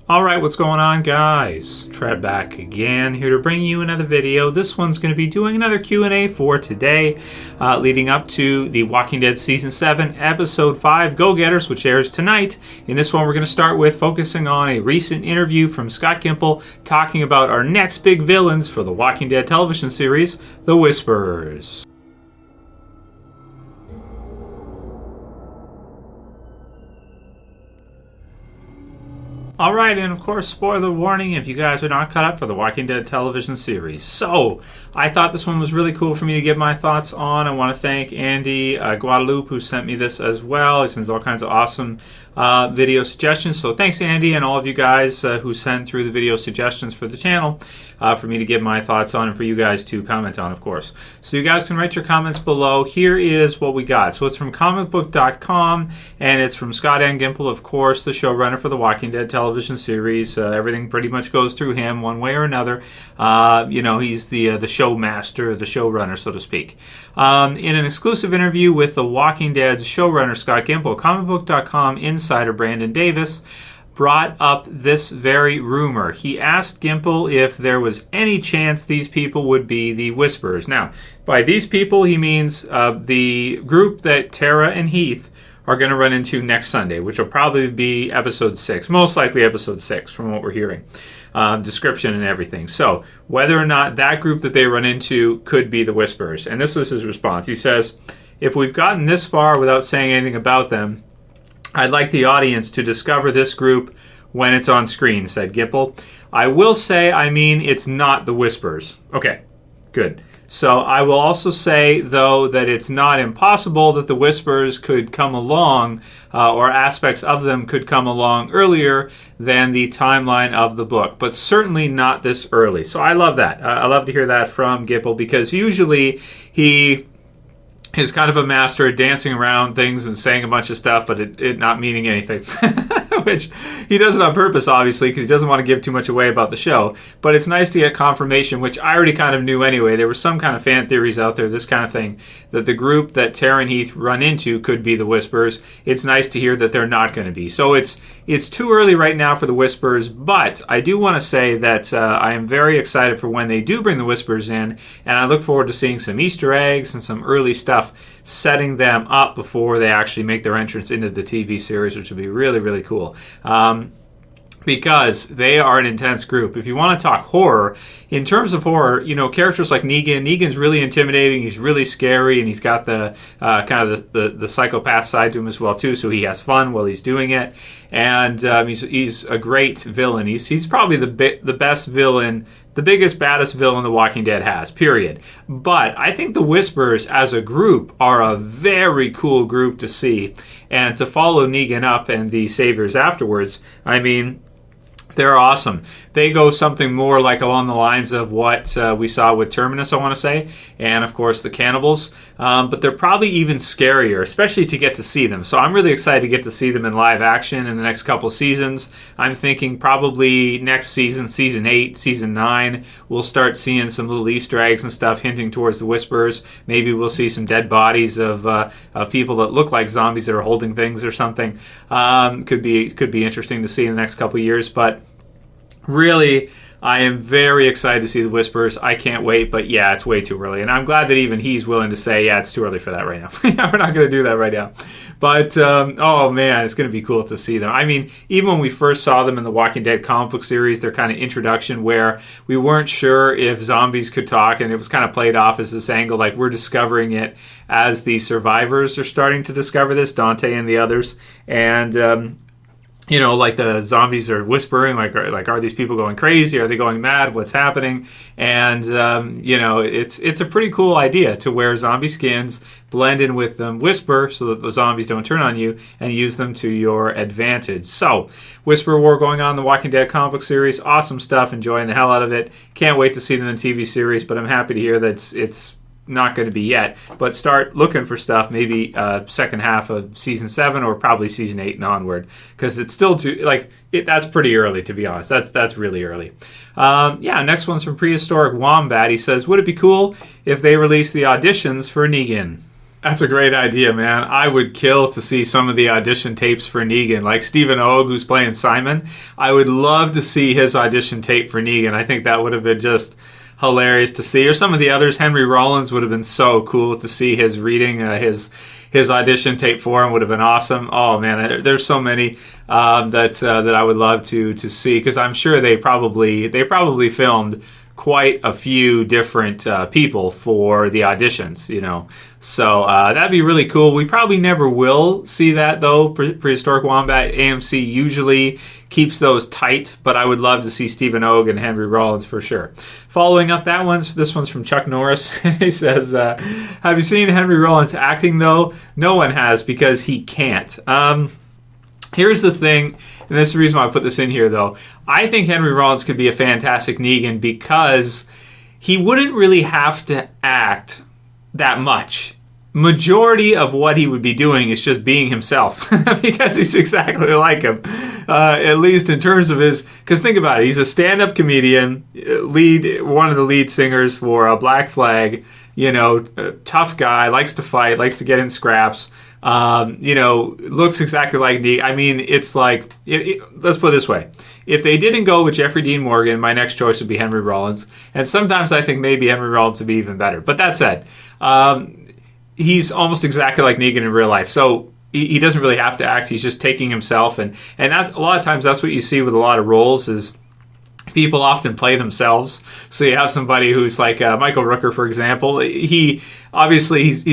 Alright, what's going on, guys? Trev back again, here to bring you another video. This one's going to be doing another Q&A for today, leading up to The Walking Dead Season 7, Episode 5, Go-Getters, which airs tonight. In this one, we're going to start with focusing on a recent interview from Scott Gimple, talking about our next big villains for the Walking Dead television series, The Whisperers. Alright, and of course, spoiler warning if you guys are not caught up for the Walking Dead television series. So, I thought this one was really cool for me to give my thoughts on. I want to thank Andy Guadalupe, who sent me this as well. He sends all kinds of awesome video suggestions. So thanks, Andy, and all of you guys who send through the video suggestions for the channel for me to give my thoughts on and for you guys to comment on, of course. So you guys can write your comments below. Here is what we got. So it's from comicbook.com, and it's from Scott M Gimple, of course, the showrunner for the Walking Dead television series. Everything pretty much goes through him one way or another. He's the show master, the showrunner, so to speak. In an exclusive interview with the Walking Dead's showrunner, Scott Gimple, comicbook.com insider Brandon Davis brought up this very rumor. He asked Gimple if there was any chance these people would be the Whisperers. Now, by these people, he means the group that Tara and Heath are going to run into next Sunday, which will probably be episode 6, most likely episode 6 from what we're hearing, description and everything. So whether or not that group that they run into could be the Whisperers. And this is his response. He says, if we've gotten this far without saying anything about them, I'd like the audience to discover this group when it's on screen, said Gimple. I will say, it's not the Whisperers. Okay, good. So I will also say, though, that it's not impossible that the Whisperers could come along, or aspects of them could come along earlier than the timeline of the book, but certainly not this early. So I love that. I love to hear that from Gimple, because usually he is kind of a master at dancing around things and saying a bunch of stuff, but it not meaning anything. Which he does it on purpose, obviously, because he doesn't want to give too much away about the show. But it's nice to get confirmation, which I already kind of knew anyway. There were some kind of fan theories out there, this kind of thing, that the group that Tara and Heath run into could be the Whisperers. It's nice to hear that they're not going to be. So it's too early right now for the Whisperers, but I do want to say that I am very excited for when they do bring the Whisperers in, and I look forward to seeing some Easter eggs and some early stuff setting them up before they actually make their entrance into the TV series, which would be really, really cool. Because they are an intense group. If you want to talk horror, in terms of horror, characters like Negan's really intimidating, he's really scary, and he's got the kind of the psychopath side to him as well, too, so he has fun while he's doing it. And he's a great villain. He's probably the best villain, the biggest, baddest villain The Walking Dead has, period. But I think the Whisperers as a group are a very cool group to see. And to follow Negan up and the Saviors afterwards, they're awesome. They go something more like along the lines of what we saw with Terminus, I want to say, and of course the Cannibals. But they're probably even scarier, especially to get to see them. So I'm really excited to get to see them in live action in the next couple seasons. I'm thinking probably next season, season 8, season 9, we'll start seeing some little Easter eggs and stuff hinting towards the Whisperers. Maybe we'll see some dead bodies of people that look like zombies that are holding things or something. Could be interesting to see in the next couple years, but really, I am very excited to see the Whisperers. I can't wait, but yeah, it's way too early. And I'm glad that even he's willing to say, yeah, it's too early for that right now. Yeah, we're not going to do that right now. But, oh man, it's going to be cool to see them. Even when we first saw them in the Walking Dead comic book series, their kind of introduction where we weren't sure if zombies could talk, and it was kind of played off as this angle, like we're discovering it as the survivors are starting to discover this, Dante and the others. And, like the zombies are whispering, like are these people going crazy? Are they going mad? What's happening? And, it's a pretty cool idea to wear zombie skins, blend in with them, whisper so that the zombies don't turn on you, and use them to your advantage. So, Whisper War going on in the Walking Dead comic book series. Awesome stuff. Enjoying the hell out of it. Can't wait to see them in the TV series, but I'm happy to hear that it's not going to be yet, but start looking for stuff maybe second half of season 7 or probably season 8 and onward, because it's still too that's pretty early, to be honest. That's really early. Next one's from Prehistoric Wombat. He says, would it be cool if they released the auditions for Negan? That's a great idea, man. I would kill to see some of the audition tapes for Negan. Like Stephen Ogg, who's playing Simon. I would love to see his audition tape for Negan. I think that would have been just hilarious to see. Or some of the others. Henry Rollins would have been so cool to see his reading, his audition tape for him would have been awesome. Oh man, there's so many that I would love to see, because I'm sure they probably filmed quite a few different people for the auditions, So that'd be really cool. We probably never will see that, though. Prehistoric Wombat, AMC usually keeps those tight, but I would love to see Stephen Ogg and Henry Rollins for sure. Following up this one's from Chuck Norris. He says, have you seen Henry Rollins acting, though? No one has, because he can't. Here's the thing, and this is the reason why I put this in here, though. I think Henry Rollins could be a fantastic Negan because he wouldn't really have to act that much. Majority of what he would be doing is just being himself because he's exactly like him, at least in terms of his... Because think about it, he's a stand-up comedian, one of the lead singers for Black Flag, tough guy, likes to fight, likes to get in scraps. Looks exactly like Negan. I mean, it's like, let's put it this way. If they didn't go with Jeffrey Dean Morgan, my next choice would be Henry Rollins. And sometimes I think maybe Henry Rollins would be even better. But that said, he's almost exactly like Negan in real life. So he doesn't really have to act. He's just taking himself. And that's, a lot of times that's what you see with a lot of roles is people often play themselves. So you have somebody who's like Michael Rooker, for example. He's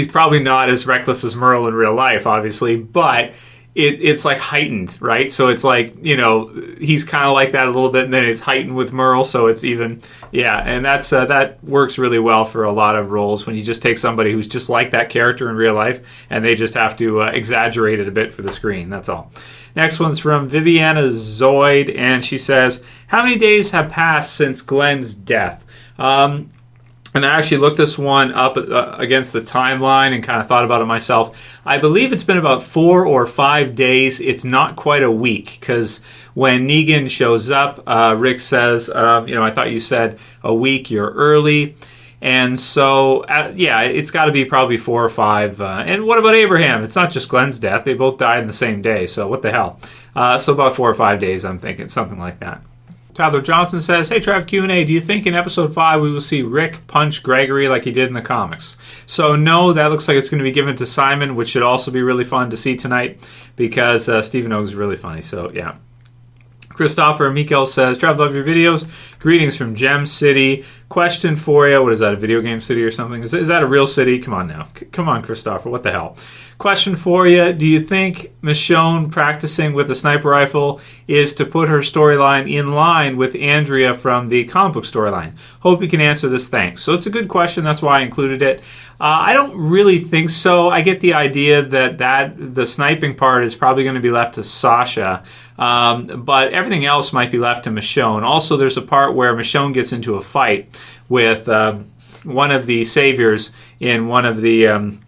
probably not as reckless as Merle in real life, obviously, but it's like heightened, right? So it's like, he's kind of like that a little bit, and then it's heightened with Merle, so it's even, and that works really well for a lot of roles when you just take somebody who's just like that character in real life, and they just have to exaggerate it a bit for the screen. That's all. Next one's from Viviana Zoid, and she says, how many days have passed since Glenn's death? And I actually looked this one up against the timeline and kind of thought about it myself. I believe it's been about 4 or 5 days. It's not quite a week, because when Negan shows up, Rick says, I thought you said a week, you're early. And so, it's got to be probably 4 or 5. And what about Abraham? It's not just Glenn's death. They both died in the same day, so what the hell? So about 4 or 5 days, I'm thinking, something like that. Tyler Johnson says, hey, Trev, Q&A, do you think in episode 5 we will see Rick punch Gregory like he did in the comics? So no, that looks like it's going to be given to Simon, which should also be really fun to see tonight because Stephen Ogg is really funny, so yeah. Christopher Mikel says, Trev, love your videos. Greetings from Gem City. Question for you. What is that, a video game city or something? Is that a real city? Come on now. Come on, Christopher. What the hell? Question for you. Do you think Michonne practicing with a sniper rifle is to put her storyline in line with Andrea from the comic book storyline? Hope you can answer this. Thanks. So it's a good question. That's why I included it. I don't really think so. I get the idea that the sniping part is probably going to be left to Sasha, but everything else might be left to Michonne. Also, there's a part where Michonne gets into a fight with one of the saviors in one of the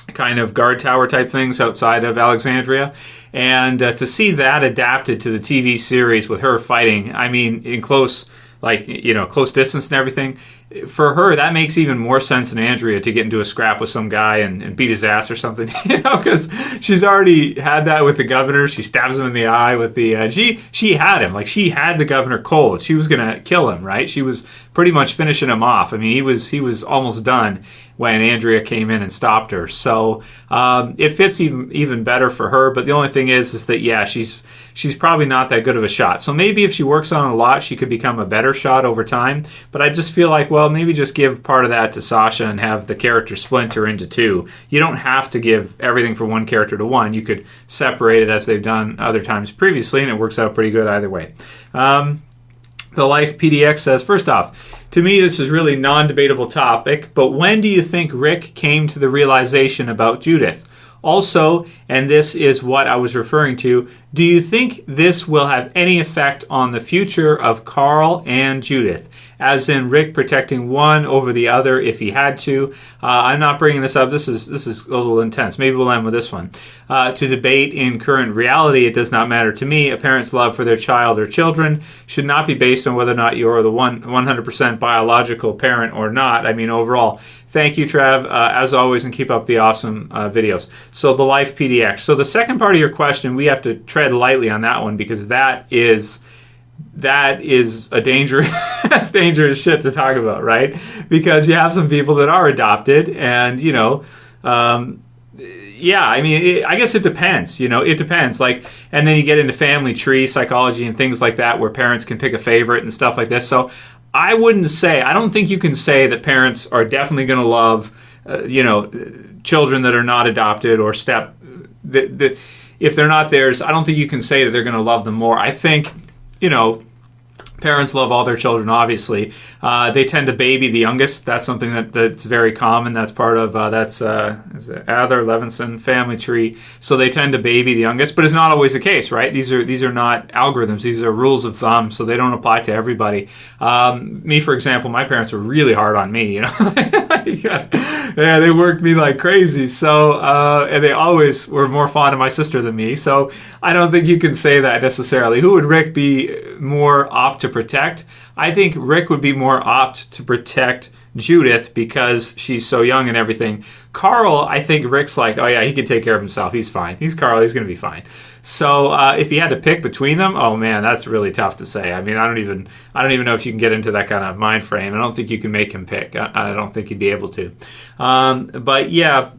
kind of guard tower type things outside of Alexandria. And to see that adapted to the TV series with her fighting, I mean, in close distance and everything, for her, that makes even more sense than Andrea to get into a scrap with some guy and beat his ass or something, because she's already had that with the governor. She stabs him in the eye with the, she had him, like she had the governor cold. She was going to kill him, right? She was pretty much finishing him off. I mean, he was almost done when Andrea came in and stopped her. So it fits even better for her. But the only thing is that, yeah, she's probably not that good of a shot. So maybe if she works on it a lot, she could become a better shot over time. But I just feel like, well, maybe just give part of that to Sasha and have the character splinter into 2. You don't have to give everything for one character to one. You could separate it as they've done other times previously, and it works out pretty good either way. The Life PDX says, first off, to me this is really non-debatable topic, but when do you think Rick came to the realization about Judith? Also, and this is what I was referring to, do you think this will have any effect on the future of Carl and Judith? As in Rick protecting one over the other if he had to. I'm not bringing this up. This is a little intense. Maybe we'll end with this one. To debate in current reality, it does not matter to me. A parent's love for their child or children should not be based on whether or not you're the 100% biological parent or not. I mean, overall, Thank you, Trev, as always, and keep up the awesome videos. So the Life PDX. So the second part of your question, we have to tread lightly on that one because that is a that's dangerous shit to talk about, right? Because you have some people that are adopted, and yeah, I mean, I guess it depends. It depends. Like, and then you get into family tree psychology and things like that, where parents can pick a favorite and stuff like this. So I don't think you can say that parents are definitely going to love, children that are not adopted or if they're not theirs. I don't think you can say that they're going to love them more. I think, parents love all their children, obviously. They tend to baby the youngest. That's something that's very common. That's part of, is it Adler, Levinson family tree. So they tend to baby the youngest, but it's not always the case, right? These are not algorithms. These are rules of thumb, so they don't apply to everybody. Me, for example, my parents were really hard on me, Yeah, they worked me like crazy. So, and they always were more fond of my sister than me. So I don't think you can say that necessarily. Who would Rick be more apt to protect? I think Rick would be more apt to protect Judith because she's so young and everything. Carl, I think Rick's like, oh yeah, he can take care of himself. He's fine. He's Carl. He's going to be fine. So if you had to pick between them, oh man, that's really tough to say. I mean, I don't even know if you can get into that kind of mind frame. I don't think you can make him pick. I don't think he'd be able to. But yeah.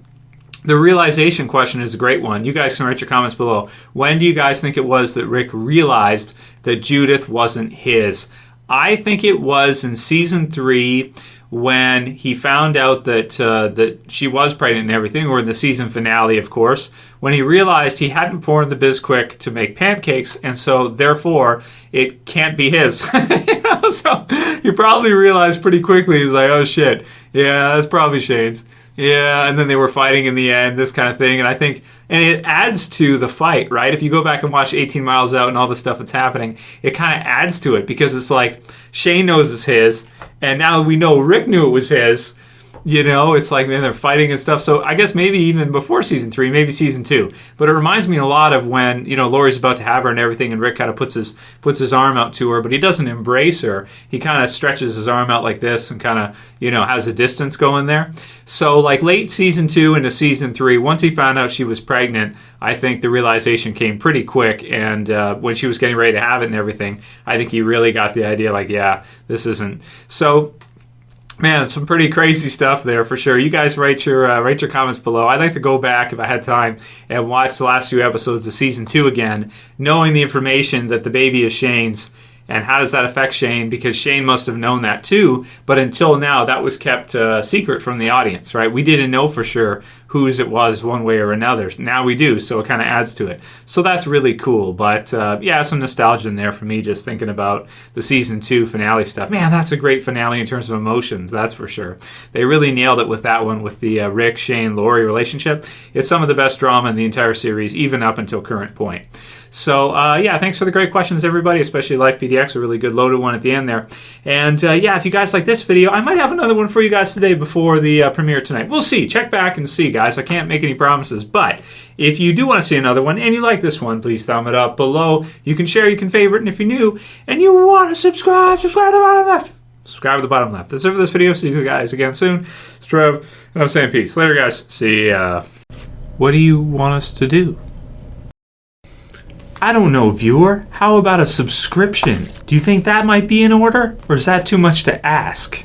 The realization question is a great one. You guys can write your comments below. When do you guys think it was that Rick realized that Judith wasn't his? I think it was in season 3 when he found out that she was pregnant and everything, or in the season finale, of course, when he realized he hadn't poured the Bisquick to make pancakes, and so therefore it can't be his. So he probably realized pretty quickly. He's like, oh shit, yeah, that's probably Shane's. Yeah, and then they were fighting in the end, this kind of thing. And I think, and it adds to the fight, right? If you go back and watch 18 Miles Out and all the stuff that's happening, it kind of adds to it because it's like Shane knows it's his, and now we know Rick knew it was his. It's like, man, they're fighting and stuff. So I guess maybe even before season 3, maybe season 2. But it reminds me a lot of when, Lori's about to have her and everything, and Rick kind of puts his arm out to her, but he doesn't embrace her. He kind of stretches his arm out like this and kind of, has a distance going there. So like late season 2 into season 3, once he found out she was pregnant, I think the realization came pretty quick. And when she was getting ready to have it and everything, I think he really got the idea like, yeah, this isn't. So, man, some pretty crazy stuff there for sure. You guys write your comments below. I'd like to go back if I had time and watch the last few episodes of season 2 again, knowing the information that the baby is Shane's. And how does that affect Shane? Because Shane must have known that too, but until now, that was kept secret from the audience, right? We didn't know for sure whose it was one way or another. Now we do, so it kind of adds to it. So that's really cool. But yeah, some nostalgia in there for me just thinking about the season 2 finale stuff. Man, that's a great finale in terms of emotions, that's for sure. They really nailed it with that one, with the Rick, Shane, Lori relationship. It's some of the best drama in the entire series, even up until current point. So, yeah, thanks for the great questions, everybody, especially Life PDX, a really good loaded one at the end there. And, yeah, if you guys like this video, I might have another one for you guys today before the premiere tonight. We'll see. Check back and see, guys. I can't make any promises. But if you do want to see another one and you like this one, please thumb it up below. You can share, you can favorite, and if you're new and you want to subscribe to the bottom left. Subscribe to the bottom left. That's it for this video. See you guys again soon. It's Trev, and I'm saying peace. Later, guys. See ya. What do you want us to do? I don't know, viewer. How about a subscription? Do you think that might be in order? Or is that too much to ask?